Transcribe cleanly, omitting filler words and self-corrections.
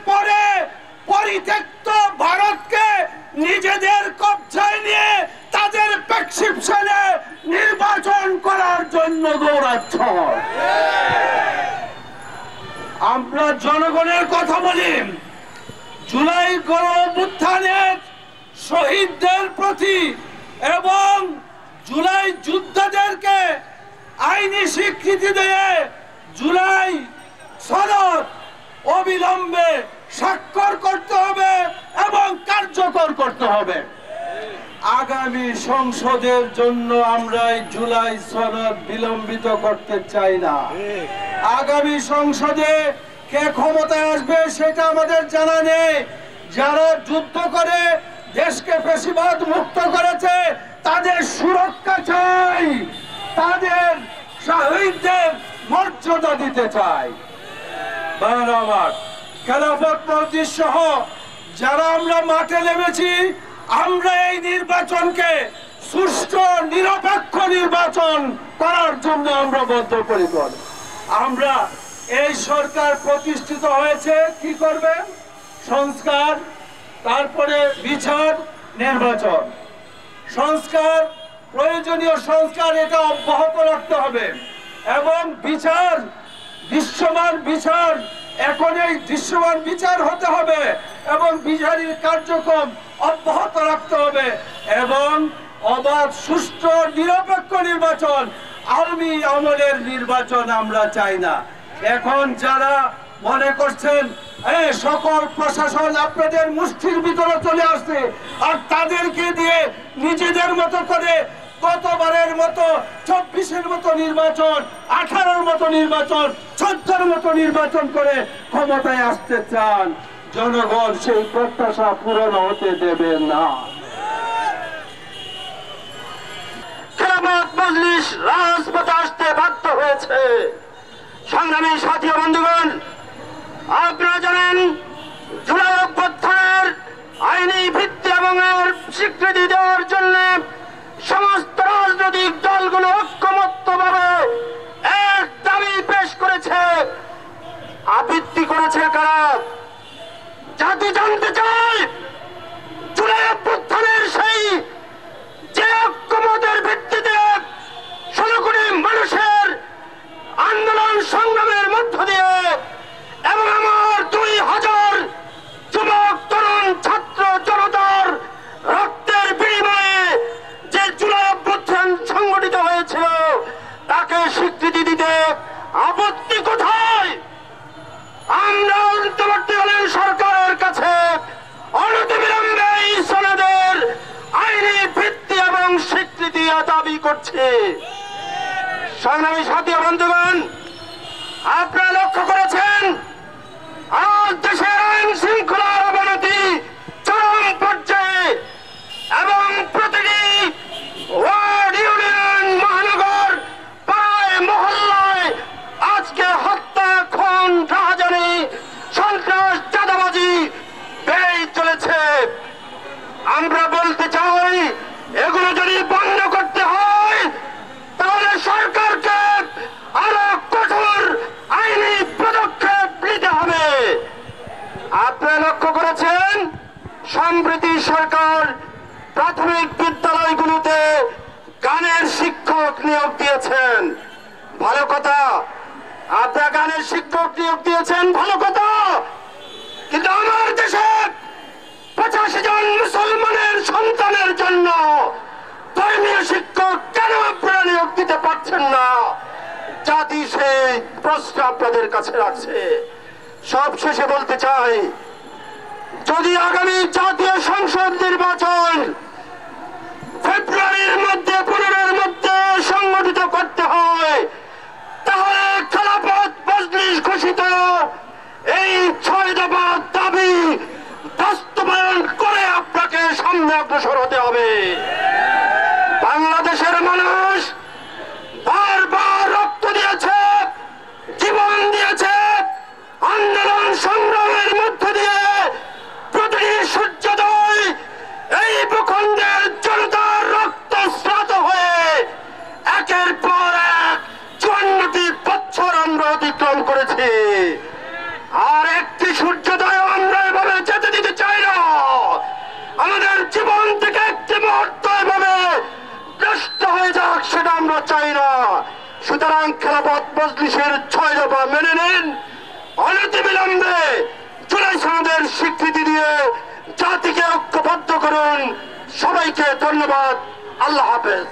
পরে পরিত্যক্ত ভারতকে নিজেদের কবজায় নিয়ে তাদের প্রেসক্রিপশনে নির্বাচন করার জন্য দৌড়াচ্ছ। আমরা জনগণের কথা বলি, জুলাই গণঅভ্যুত্থানের শহীদদের প্রতি এবং জুলাই যোদ্ধাদেরকে আইনি স্বীকৃতি দিয়ে জুলাই সনদ অবিলম্বে স্বাক্ষর করতে হবে এবং কার্যকর করতে হবে। আগামী সংসদের জন্য আমরা এই জুলাই সনদ বিলম্বিত করতে চাই না। আগামী সংসদে কে ক্ষমতায় আসবে সেটা আমাদের জানা নেই। যারা যুদ্ধ করে দেশকে ফ্যাসিবাদ মুক্ত করেছে তাদের সুরক্ষা চাই, তাদের শহীদদের মর্যাদা দিতে চাই। আমার খেলাফত মজলিস সহ যারা আমরা মাঠে নেমেছি, আমরা এই নির্বাচনকে সুষ্ঠু নিরপেক্ষ নির্বাচন করার জন্য আমরা বদ্ধপরিকর। আমরা এই সরকার প্রতিষ্ঠিত হয়েছে কি করবে? সংস্কার, তারপরে বিচার, নির্বাচন। সংস্কার, প্রয়োজনীয় সংস্কার এটা অব্যাহত রাখতে হবে এবং বিচার, দৃশ্যমান বিচার, এখন এই দৃশ্যমান বিচার হতে হবে এবং বিচারের কার্যক্রম অব্যাহত রাখতে হবে এবং অবাধ সুষ্ঠু নিরপেক্ষ নির্বাচন, আওয়ামী আমলের নির্বাচন আমরা চাই না। এখন যারা মনে করছেন সকল প্রশাসন আপনাদের মুষ্টির ভিতরে চলে আসছে আর তাদেরকে দিয়ে নিজেদের মতো করে গতবারের মতো 24-এর মতো নির্বাচন, 18-র মতো নির্বাচন, 14-র মতো নির্বাচন করে ক্ষমতায় আসতে চান, জনগণ সেই প্রত্যাশা পূরণ হতে দেবে না। খেলাফত মজলিস রাজপথে আসতে বাধ্য হয়েছে। সংগ্রামী সাথী ও বন্ধুগণ, আপনারা জানেন জুলাই অভ্যুত্থানের আইনি ভিত্তি এবং এর স্বীকৃতি দেওয়ার জন্য সমস্ত রাজনৈতিক দলগুলো ঐক্যমত্যভাবে এক দাবি পেশ করেছে। আবৃত্তি করেছে কারা? জাতি জানতে চায় জুলাই অভ্যুত্থানের সেই যে ঐক্যমতের ভিত্তিতে 16 কোটি মানুষের আন্দোলন সংগ্রামের মধ্য দিয়ে এবং আমার 2000 যুবক তরুণ ছাত্র জনতার রক্তের বিনিময়ে যে জুলাই অভ্যুত্থান সংগঠিত হয়েছিল তাকে স্বীকৃতি দিতে আপত্তি কোথায়? আমরা অন্তর্বর্তীকালীন সরকারের কাছে অনতিবিলম্বে এই সনদের আইনি ভিত্তি এবং স্বীকৃতি দাবি করছি। সংগ্রামী সাথী ও বন্ধুগণ, আপনারা লক্ষ্য করেছেন আজ দেশের আইন শৃঙ্খলার অবনতি চরম পর্যায়ে এবং প্রতিটি ওয়ার্ড, ইউনিয়ন, মহানগর, পাড়ায়, মহল্লায় আজকে হত্যা, খুন, রাহাজানি, সন্ত্রাস, চাঁদাবাজি বেড়েই চলেছে। আমরা বলতে চাই এগুলো যদি বন্ধ করতে হয় তাহলে সরকারকে আরো কঠোর আইনি পদক্ষেপ নিতে হবে। আপনারা লক্ষ্য করেছেন সম্প্রতি সরকার প্রাথমিক বিদ্যালয়গুলোতে গানের শিক্ষক নিয়োগ দিয়েছেন, ভালো কথা। আপনারা গানের শিক্ষক নিয়োগ দিয়েছেন, ভালো কথা। কিন্তু আমার দেশে 85 জন মুসলমানের সন্তানের জন্য ধর্মীয় শিক্ষক কেন আপনারা নিয়োগ দিতে পারছেন না? জাতি সেই প্রশ্ন আপনাদের কাছে রাখছে। সব শেষে বলতে চাই, যদি আগামী জাতীয় সংসদ নির্বাচন ফেব্রুয়ারির মধ্যে 15-এর মধ্যে সংগঠিত করতে হয় তাহলে খেলাফত মজলিস ঘোষিত এই 6 দফা দাবি বাস্তবায়ন করে আপনাকে সামনে অগ্রসর হতে হবে। বাংলাদেশের মানুষ বারবার রক্ত দিয়েছে, জীবন দিয়েছে, আন্দোলন সংগ্রামের মধ্য দিয়ে প্রতিটি সূর্যোদয় এই ভূখণ্ডের জনতার রক্তস্নাত হয়ে একের পর এক 54টি বছর আমরা অতিক্রম করেছি। আর একটি সূর্যোদয় সেটা আমরা চাই না। সুতরাং খেলাফত মজলিসের 6 দফা মেনে নিন, অনতিবিলম্বে জুলাই সনদের স্বীকৃতি দিয়ে জাতিকে ঐক্যবদ্ধ করুন। সবাইকে ধন্যবাদ। আল্লাহ হাফেজ।